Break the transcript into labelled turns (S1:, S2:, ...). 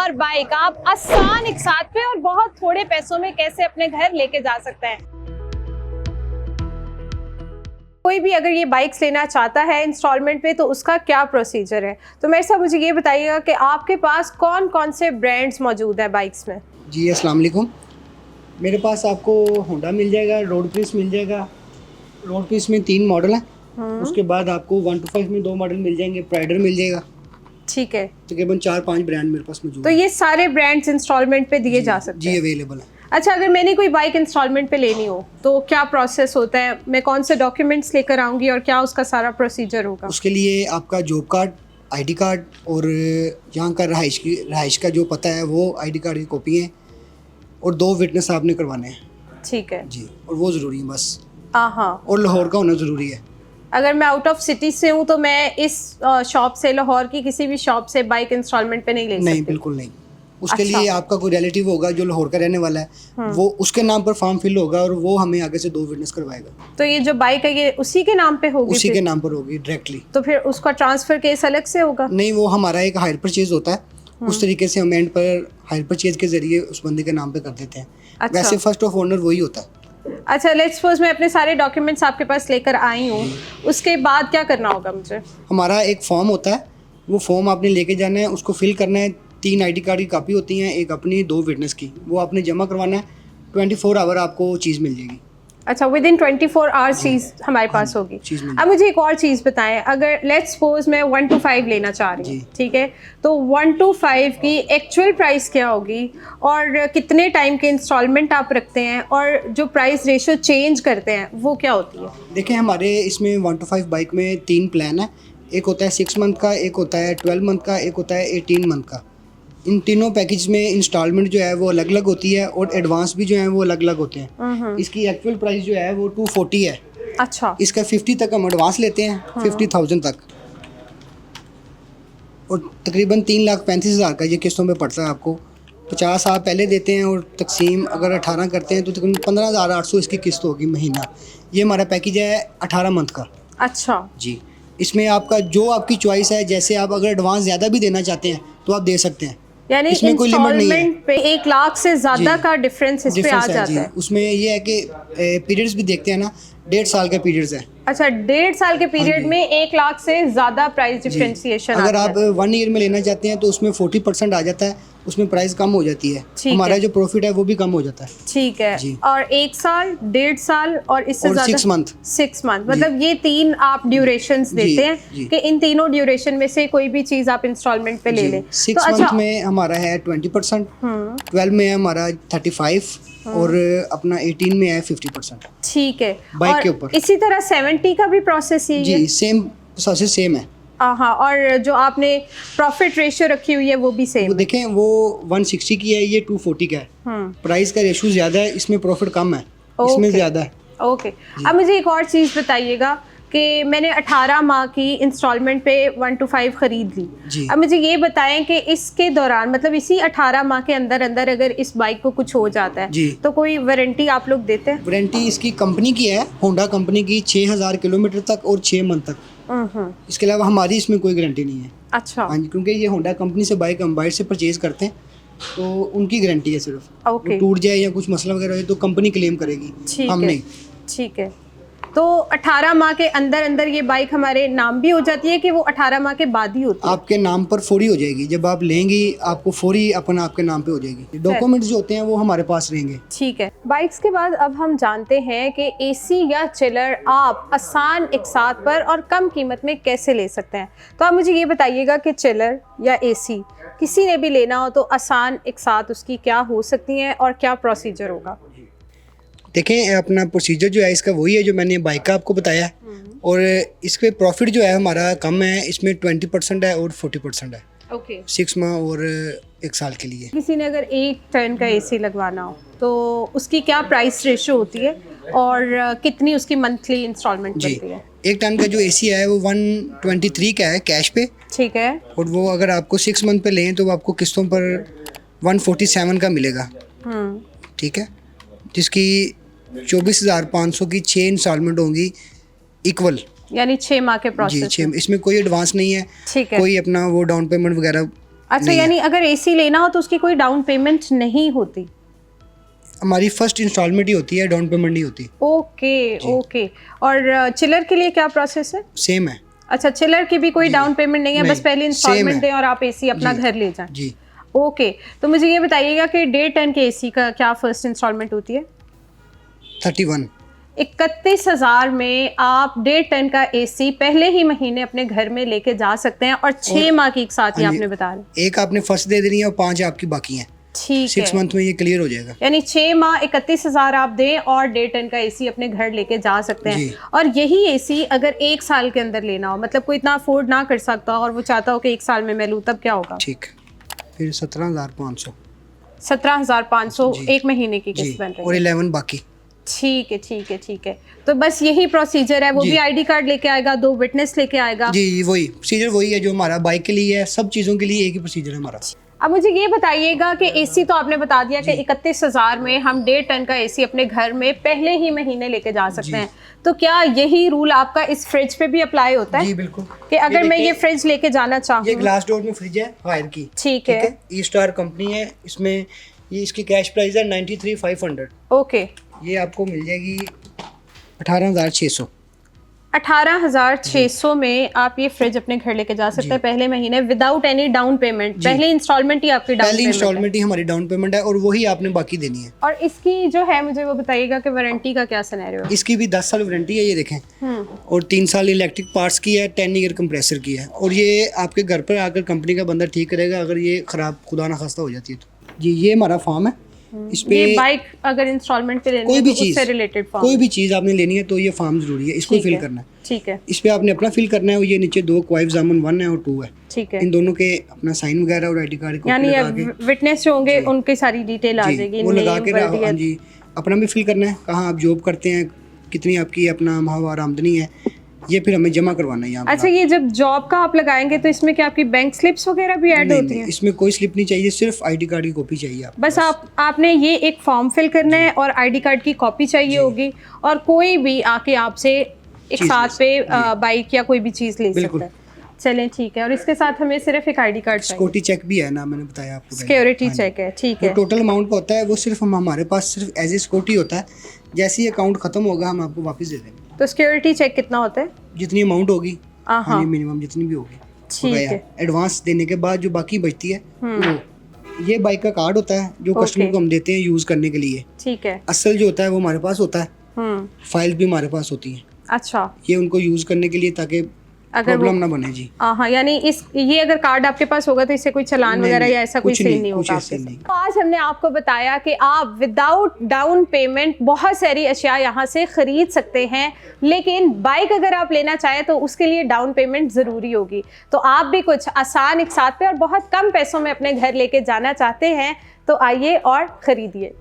S1: और बाइक आप आसान एक साथ पे और बहुत थोड़े पैसों में कैसे अपने घर लेके जा सकते हैं। कोई भी अगर ये बाइक्स लेना चाहता है इंस्टॉलमेंट पे तो उसका क्या प्रोसीजर है, तो मेरे साथ मुझे ये बताइएगा कि आपके पास कौन कौन से ब्रांड्स मौजूद है बाइक्स में।
S2: जी अस्सलाम वालेकुम। मेरे पास आपको होंडा मिल जाएगा, रोड प्रिंस मिल जाएगा। रोड प्रिंस में 3 मॉडल हैं। उसके बाद आपको 125 में 2 मॉडल मिल जाएंगे, प्राइडर मिल जाएगा। ठीक है, तकरीबन 4-5 ब्रांड मेरे पास मौजूद
S1: तो ये सारे ब्रांड्स इंस्टॉलमेंट पे दिए जा सकते हैं।
S2: जी अवेलेबल है।
S1: अच्छा, अगर मैंने कोई बाइक इंस्टॉलमेंट पे लेनी हो तो क्या प्रोसेस होता है, मैं कौन से डॉक्यूमेंट्स लेकर आऊंगी और क्या उसका सारा प्रोसीजर होगा?
S2: उसके लिए आपका जॉब कार्ड, आईडी कार्ड और यहाँ का रहाइश का जो पता है वो आईडी कार्ड की कॉपी है और 2 विटनेस आपने करवाने हैं।
S1: ठीक है
S2: जी, और वो ज़रूरी है बस।
S1: हाँ, और
S2: लाहौर का होना ज़रूरी है।
S1: अगर मैं आउट ऑफ सिटी से हूँ तो मैं इस शॉप से, लाहौर की किसी भी शॉप से बाइक इंस्टॉलमेंट पे नहीं ले सकती?
S2: नहीं, बिल्कुल नहीं। उसके लिए आपका कोई रिलेटिव होगा जो लाहौर का रहने वाला है, वो उसके नाम पर फॉर्म फिल होगा और वो हमें आगे से 2 विटनेस करवाएगा।
S1: तो ये जो बाइक है ये उसी के नाम पे होगी?
S2: उसी के नाम पर होगी डायरेक्टली।
S1: तो फिर उसका ट्रांसफर केस अलग से होगा?
S2: नहीं, वो हमारा एक हायर परचेज होता है, उस तरीके से हम एंड पर हायर परचेज के जरिए उस बंदे के नाम पे कर देते हैं।
S1: अच्छा।
S2: वैसे फर्स्ट ऑफ ओनर वही होता है।
S1: अच्छा, लेट्स सपोज मैं अपने सारे डॉक्यूमेंट्स आपके पास लेकर आई हूँ, उसके बाद क्या करना होगा मुझे?
S2: हमारा एक फॉर्म होता है, वो फॉर्म आपने लेके जाना है, उसको फिल करना है। 3 आईडी कार्ड की कापी होती हैं, एक अपनी, 2 विटनेस की, वो आपने जमा करवाना है। 24 आवर आपको चीज़ मिल जाएगी।
S1: अच्छा, विद इन 24 आवर्स चीज़ हमारे पास होगी। अब मुझे एक और चीज़ बताएं, अगर लेट्स सपोज मैं 125 लेना चाह रही हूँ, ठीक है, तो 125 की एक्चुअल प्राइस क्या होगी और कितने टाइम के इंस्टॉलमेंट आप रखते हैं और जो प्राइस रेशो चेंज करते हैं वो क्या होती है?
S2: देखिए, हमारे इसमें 125 बाइक में 3 प्लान है। एक होता है 6 मंथ का, एक होता है 12 मंथ का, एक होता है 18 मंथ का। इन तीनों पैकेज में इंस्टॉलमेंट जो है वो अलग अलग होती है और एडवांस भी जो है वो अलग अलग होते हैं। इसकी एक्चुअल प्राइस जो है वो 240 है।
S1: अच्छा।
S2: इसका 50 तक हम एडवांस लेते हैं, 50,000 तक, और तकरीबन 3,35,000 का ये किस्तों में पड़ता है आपको। 50 आप पहले देते हैं और तकसीम अगर 18 करते हैं तो तकरीबन 15,800 इसकी किस्त होगी महीना। ये हमारा पैकेज है 18 मंथ का।
S1: अच्छा
S2: जी, इसमें आपका जो आपकी चॉइस है, जैसे आप अगर एडवांस ज़्यादा भी देना चाहते हैं तो आप दे सकते हैं,
S1: यानी
S2: इसमें कोई लिमिट नहीं है।
S1: पे 1 लाख से ज़्यादा का डिफरेंस इस पे आ जाता है।
S2: उसमें ये है कि पीरियड्स भी देखते हैं ना, 1.5 साल का पीरियड्स है।
S1: अच्छा, 1.5 साल के पीरियड में 1 लाख से ज़्यादा प्राइस डिफरेंशिएशन
S2: अगर आप 1 ईयर में लेना चाहते हैं तो उसमें 40% आ जाता है, उसमें प्राइस कम हो जाती है, हमारा जो प्रॉफिट है वो भी कम हो जाता है।
S1: ठीक है जी। और 1 साल, 1.5 साल और इससे ज़्यादा
S2: 6 मंथ।
S1: 6 मंथ, मतलब ये 3 आप ड्यूरेशंस देते हैं कि इन तीनों ड्यूरेशन में से कोई भी चीज़ आप इंस्टॉलमेंट पे ले लें।
S2: 6 मंथ में हमारा है 20%, 12 में हमारा 35 और अपना 18 में है 50%।
S1: ठीक है,
S2: बाइक के ऊपर।
S1: इसी तरह 70 का भी प्रोसेस यही है?
S2: जी, सेम प्रोसेस सेम है।
S1: हाँ, और जो आपने प्रॉफिट रेशियो रखी हुई है वो भी सेम?
S2: वो देखें, वो 160 की है, ये 240 का है। प्राइस का रेशियो ज़्यादा है, इसमें प्रॉफिट कम है, इसमें ज़्यादा है।
S1: ओके। अब मुझे एक और चीज़ बताइएगा कि मैंने 18 माह की इंस्टॉलमेंट पे 125 ख़रीद ली। अब मुझे ये बताएं कि इसके दौरान, मतलब इसी 18 माह के अंदर अंदर अगर इस बाइक को कुछ हो जाता है तो कोई वारंटी आप लोग देते हैं?
S2: वारंटी इसकी कंपनी की है, होंडा कंपनी की, 6,000 किलोमीटर तक और 6 मंथ तक। इसके अलावा हमारी इसमें कोई गारंटी नहीं है।
S1: अच्छा।
S2: हाँ जी, क्योंकि ये होंडा कंपनी से बाइक हम बाहर से परचेज करते हैं तो उनकी गारंटी है सिर्फ।
S1: ओके।
S2: टूट जाए या कुछ मसला वगैरह हो तो कंपनी क्लेम करेगी, हम नहीं।
S1: ठीक है, तो 18 माह के अंदर अंदर ये बाइक हमारे नाम भी हो जाती है कि वो 18 माह के बाद ही होती है? आपके
S2: नाम पर फौरी हो जाएगी, जब आप लेंगी आपको फौरी अपना आपके नाम पे हो जाएगी। डॉक्यूमेंट्स जो होते हैं वो हमारे पास रहेंगे।
S1: ठीक है। बाइक्स के बाद अब हम जानते हैं कि एसी या चिलर आप आसान एक साथ पर और कम कीमत में कैसे ले सकते हैं। तो आप मुझे ये बताइएगा कि चिलर या एसी किसी ने भी लेना हो तो आसान एक साथ उसकी क्या हो सकती हैं और क्या प्रोसीजर होगा?
S2: देखें, अपना प्रोसीजर जो है इसका वही है जो मैंने बाइक का आपको बताया है, और इसके प्रॉफिट जो है हमारा कम है, इसमें 20% है और 40% है।
S1: ओके।
S2: 6 माह और 1 साल के लिए।
S1: किसी ने अगर 1 टन का एसी लगवाना हो तो उसकी क्या प्राइस रेशो होती है और कितनी उसकी मंथली इंस्टॉलमेंट बनती है?
S2: 1 टन का जो एसी है वो 123 का है कैश पे। ठीक है। और वो अगर आपको 6 मंथ पे लें तो वो आपको किस्तों पर 147 का मिलेगा। ठीक है, जिसकी 24,500 की 6 इंस्टॉलमेंट होंगी इक्वल,
S1: यानी 6 माह के प्रोसेस।
S2: जी, 6। इसमें कोई एडवांस नहीं है, कोई अपना वो डाउन पेमेंट वगैरह
S1: अच्छा,
S2: नहीं
S1: यानी अगर एसी लेना हो तो उसकी कोई डाउन पेमेंट नहीं होती?
S2: हमारी फर्स्ट इंस्टॉलमेंट ही होती है, डाउन पेमेंट नहीं होती।
S1: Okay okay. और चिलर के लिए क्या प्रोसेस है?
S2: सेम है।
S1: अच्छा, चिलर की भी कोई डाउन पेमेंट नहीं है, बस पहले इंस्टॉलमेंट दें और आप एसी अपना घर ले जाएं।
S2: जी।
S1: ओके, तो मुझे ये बताइएगा कि 1.5 टन के एसी का क्या फर्स्ट इंस्टॉलमेंट होती है?
S2: 31।
S1: 31,000 में आप 1.5 टन का एसी पहले ही महीने अपने घर में लेके जा सकते हैं और 6 माह की एक साथ ही आपने बता रहे।
S2: एक आपने फर्स्ट दे देनी है और 5 आपकी बाकी हैं।
S1: ठीक है,
S2: 6 मंथ में ये क्लियर हो जाएगा।
S1: यानी 6 माह 31,000 आप दें और 1.5 टन का एसी अपने घर लेके जा सकते हैं। और यही एसी अगर 1 साल के अंदर लेना हो, मतलब कोई इतना अफोर्ड ना कर सकता और वो चाहता हो कि 1 साल में मैं लूँ, तब क्या होगा?
S2: ठीक, फिर 17,500।
S1: 17,500 एक महीने की किस्त बन रही है
S2: और 11 बाकी।
S1: ठीक है ठीक है ठीक है। तो बस यही प्रोसीजर है, वो भी आईडी कार्ड लेके आएगा, 2 विटनेस लेके आएगा।
S2: जी, वही प्रोसीजर वही है जो हमारा बाइक के लिए है, सब चीज़ों के लिए एक ही प्रोसीजर है हमारा।
S1: अब मुझे ये बताइएगा कि एसी तो आपने बता दिया कि 31,000 में हम 1.5 टन का एसी अपने घर में पहले ही महीने लेके जा सकते हैं, तो क्या यही रूल आपका इस फ्रिज पे भी अप्लाई होता है?
S2: जी बिल्कुल,
S1: कि अगर मैं ये फ्रिज लेके जाना चाहूँ।
S2: ये ग्लास डोर में फ्रिज है हायर की।
S1: ठीक है,
S2: ई स्टार कंपनी है, इसमें ये इसकी कैश प्राइस है 93,500।
S1: ओके,
S2: ये आपको मिल जाएगी 18,600।
S1: 18,600 में आप ये फ्रिज अपने घर लेके जा सकते हैं पहले महीने विदाउट एनी डाउन पेमेंट। पहले इंस्टॉलमेंट ही आपकी डाउन
S2: पहली
S1: पेमेंट
S2: इंस्टॉलमेंट ही हमारी डाउन पेमेंट है और वही आपने बाकी देनी है।
S1: और इसकी जो है मुझे वो बताइएगा कि वारंटी का क्या सिनेरियो है?
S2: इसकी भी 10 साल वारंटी है, ये देखें। और 3 साल इलेक्ट्रिक पार्ट्स की है, 10 ईयर कंप्रेसर की है। और ये आपके घर पर आकर कंपनी का बंदा ठीक करेगा अगर ये खराब खुदा ना खास्ता हो जाती है तो। जी, ये हमारा फार्म है। इस पे
S1: ये बाइक अगर इंस्टॉलमेंट पे लेनी
S2: कोई
S1: है
S2: भी
S1: तो
S2: चीज,
S1: उससे रिलेटेड फॉर्म,
S2: कोई भी चीज़ आपने लेनी है तो ये फॉर्म जरूरी है, इसको फिल करना है।
S1: ठीक है,
S2: इस पे आपने अपना फिल करना है। और ये नीचे 2 क्वाइफ जामुन 1 है और 2 है।
S1: ठीक है,
S2: इन दोनों के अपना साइन वगैरह और आईडी कार्ड को
S1: यानी विटनेस जो होंगे उनकी सारी डिटेल आ जाएगी,
S2: वो लगा के
S1: नेम,
S2: हाँ जी, अपना भी फिल करना है, कहाँ आप जॉब करते हैं, कितनी आपकी अपना माहवार आमदनी है, ये फिर हमें जमा करवाना है यहाँ।
S1: अच्छा, ये जब जॉब का आप लगाएंगे तो इसमें क्या आपकी बैंक स्लिप्स वगैरह भी ऐड होती हैं?
S2: इसमें कोई स्लिप नहीं चाहिए, सिर्फ आईडी कार्ड की कॉपी चाहिए आप।
S1: बस आपने ये एक फॉर्म फिल करना है और आईडी कार्ड की कॉपी चाहिए होगी, और कोई भी आके आपसे एक साथ पे बाइक या कोई भी चीज़ ले सकता है। चलें, ठीक है। और इसके साथ हमें सिर्फ एक आईडी कार्ड चाहिए।
S2: सिक्योरिटी चेक भी है ना, मैंने बताया आपको।
S1: सिक्योरिटी चेक है, ठीक है।
S2: टोटल अमाउंट होता है वो सिर्फ हमारे पास सिर्फ एज ए सिक्योरिटी होता है, जैसे ही अकाउंट खत्म होगा हम आपको वापस दे देंगे।
S1: तो सिक्योरिटी चेक कितना होता है?
S2: जितनी अमाउंट होगी,
S1: हाँ,
S2: मिनिमम जितनी भी होगी,
S1: ठीक है।
S2: एडवांस देने के बाद जो बाकी बचती है वो, ये बाइक का कार्ड होता है जो कस्टमर को हम देते हैं यूज करने के लिए।
S1: ठीक है।
S2: असल जो होता है वो हमारे पास होता है, फाइल भी हमारे पास होती है।
S1: अच्छा, ये
S2: उनको यूज करने के लिए ताकि प्रॉब्लम ना बने। जी
S1: हाँ, यानी ये अगर कार्ड आपके पास होगा तो इससे कोई चालान वगैरह या ऐसा कुछ नहीं होगा आपके साथ। तो आज हमने आपको बताया कि आप विदाउट डाउन पेमेंट बहुत सारी अशिया यहाँ से खरीद सकते हैं, लेकिन बाइक अगर आप लेना चाहें तो उसके लिए डाउन पेमेंट ज़रूरी होगी। तो आप भी कुछ आसान एक साथ पे और बहुत कम पैसों में अपने घर लेके जाना चाहते हैं तो आइए और ख़रीदिए।